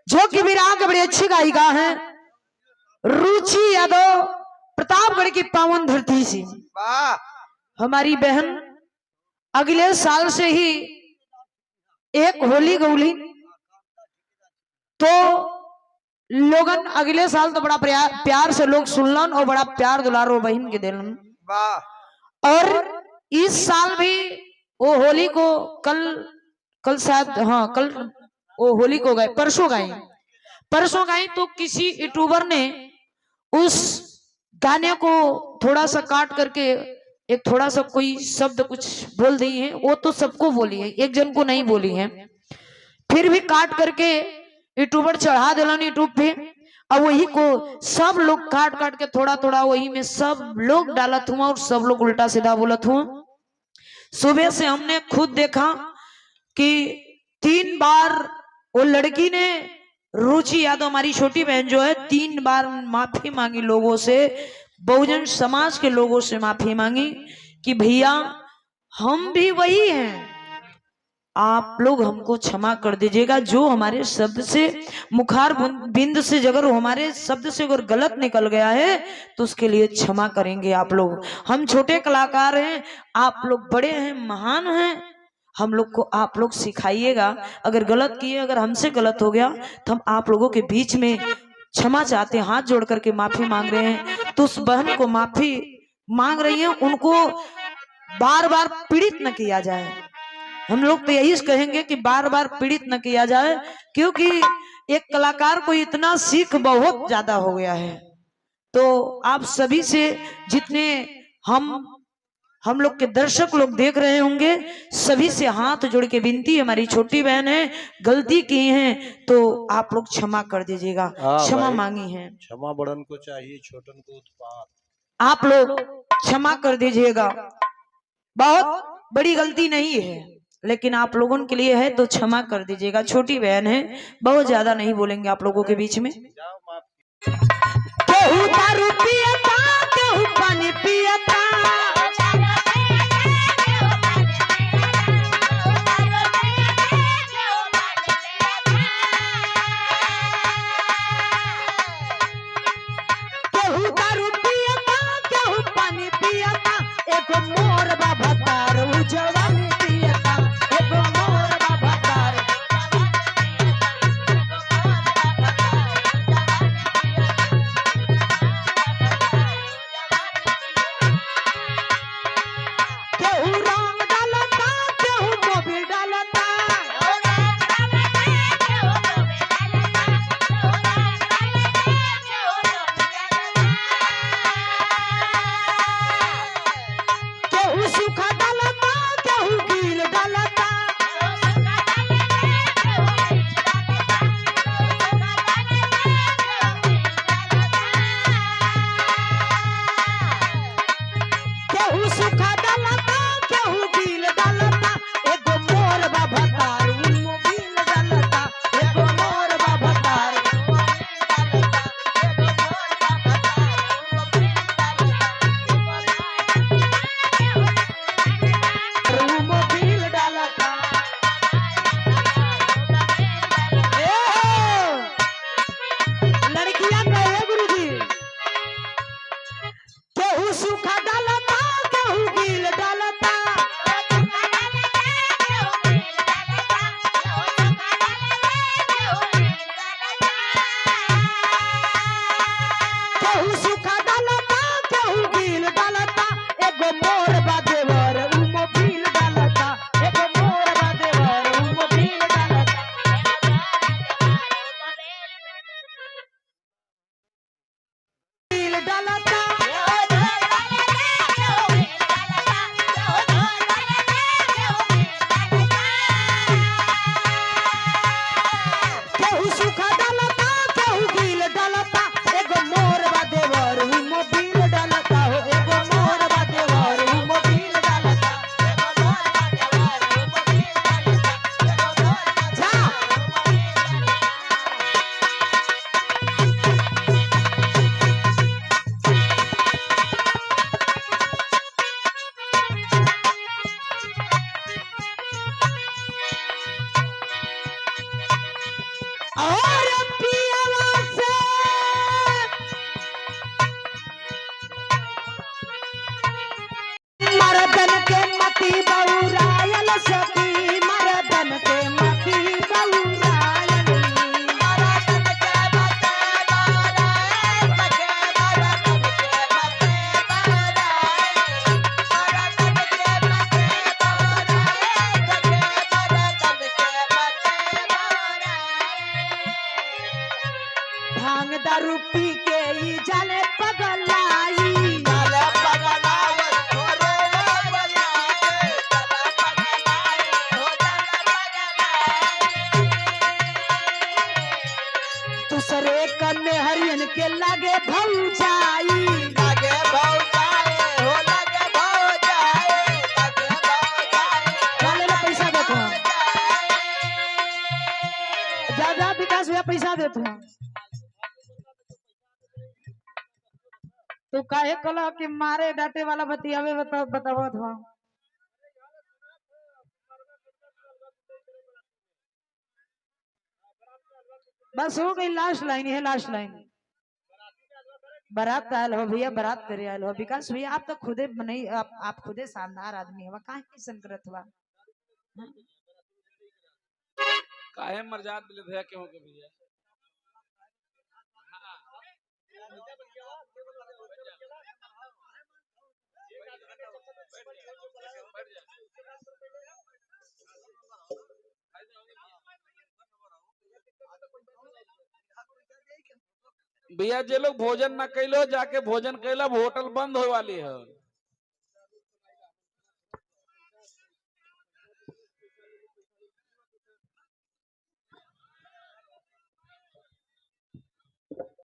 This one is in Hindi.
जो कि विराग बड़ी अच्छी गायिका है, रुचि यादव, प्रतापगढ़ की पावन धरती से। हमारी बहन अगले साल से ही एक होली गौली, तो लोगन अगले साल तो बड़ा प्यार से लोग सुनलन और बड़ा प्यार दुलारो बहन के दिलन। और इस साल भी वो होली को कल शायद, हाँ कल वो होली को गए, परसों गए तो किसी यूट्यूबर ने उस गाने को थोड़ा सा काट करके एक थोड़ा सा कोई शब्द कुछ बोल दी है। वो तो सबको बोली है, एक जन को नहीं बोली है, फिर भी काट करके यूट्यूबर चढ़ा दिलन यूट्यूब पे। और वही को सब लोग काट काट के थोड़ा थोड़ा वही में सब लोग डालत हुआ और सब लोग उल्टा सीधा बोलत हुआ। सुबह से हमने खुद देखा कि 3 बार वो लड़की ने, रुचि यादव हमारी छोटी बहन जो है, 3 बार माफी मांगी लोगों से, बहुजन समाज के लोगों से माफी मांगी कि भैया हम भी वही हैं, आप लोग हमको क्षमा कर दीजिएगा। जो हमारे शब्द से, मुखार बिंद से अगर हमारे शब्द से अगर गलत निकल गया है तो उसके लिए क्षमा करेंगे आप लोग। हम छोटे कलाकार हैं, आप लोग बड़े हैं, महान हैं, हम लोग को आप लोग सिखाइएगा। अगर गलत किए, अगर हमसे गलत हो गया तो हम आप लोगों के बीच में क्षमा चाहते हैं, हाथ जोड़ करके माफी मांग रहे हैं। तो उस बहन को माफी मांग रही है, उनको बार बार पीड़ित न किया जाए। हम लोग तो यही कहेंगे कि बार बार पीड़ित न किया जाए, क्योंकि एक कलाकार को इतना सीख बहुत ज्यादा हो गया है। तो आप सभी से, जितने हम लोग के दर्शक लोग देख रहे होंगे, सभी से हाथ जोड़ के विनती, हमारी छोटी बहन है, गलती की है तो आप लोग क्षमा कर दीजिएगा। क्षमा मांगी है, क्षमा बड़न को चाहिए, छोटन को उत्पात। आप लोग क्षमा कर दीजिएगा, बहुत बड़ी गलती नहीं है, लेकिन आप लोगों के लिए है तो क्षमा कर दीजिएगा। छोटी बहन है, बहुत ज्यादा नहीं बोलेंगे आप लोगों के बीच में। केहू दारू पियता, केहू पानी पियता, केहू दारू पियता, केहू पानी पियता, एगो मोर बाबा तार जवानी पियता, एगो मोर बाबा तार। केहू रंग डालता, केहू मोबिल डालता, केहू सूखा डालता, केहू गील डालता, केहू सूखा डालता, केहू गील डालता, एगो मोर बाबा तार मोबिल डालता, एगो मोर बाबा तार मोबिल डालता। लड़कियां कहे गुरुजी, केहू सूखा डालता, केहू गील डालता, केहू सूखा डालता, केहू गील डालता, एगो मोर बादेवर मोबिल डालता, एगो मोर बादेवर मोबिल डालता। मोबिल डालता, केहू सूखा डालता, केहू गील डालता, एगो मोर बादेवर मोबिल डालता, हो एगो मोर बादेवर मोबिल डालता, एगो मोर बादेवर मोबिल डालता। जा और दारू पी के ई जाले पगलाई दूसरे कन्ने हरियन के लागे भौजाई वाले ना पैसा देते हैं ज्यादा विकास भैया पैसा देते हैं तो काहे कला कि मारे डांटे वाला बतियावे बतावत हो बस हो गई लास्ट लाइन है लास्ट लाइन बारात आयल हो भैया बारात करे आयल हो विकास भैया आप तो खुदे नहीं आप खुदे शानदार आदमी हो काहे किसन करत हुआ काहे मर्जाद मिले भैया क्यों के भैया भैया जे लोग भोजन न कैलो जाके भोजन कैला होटल बंद हो वाली है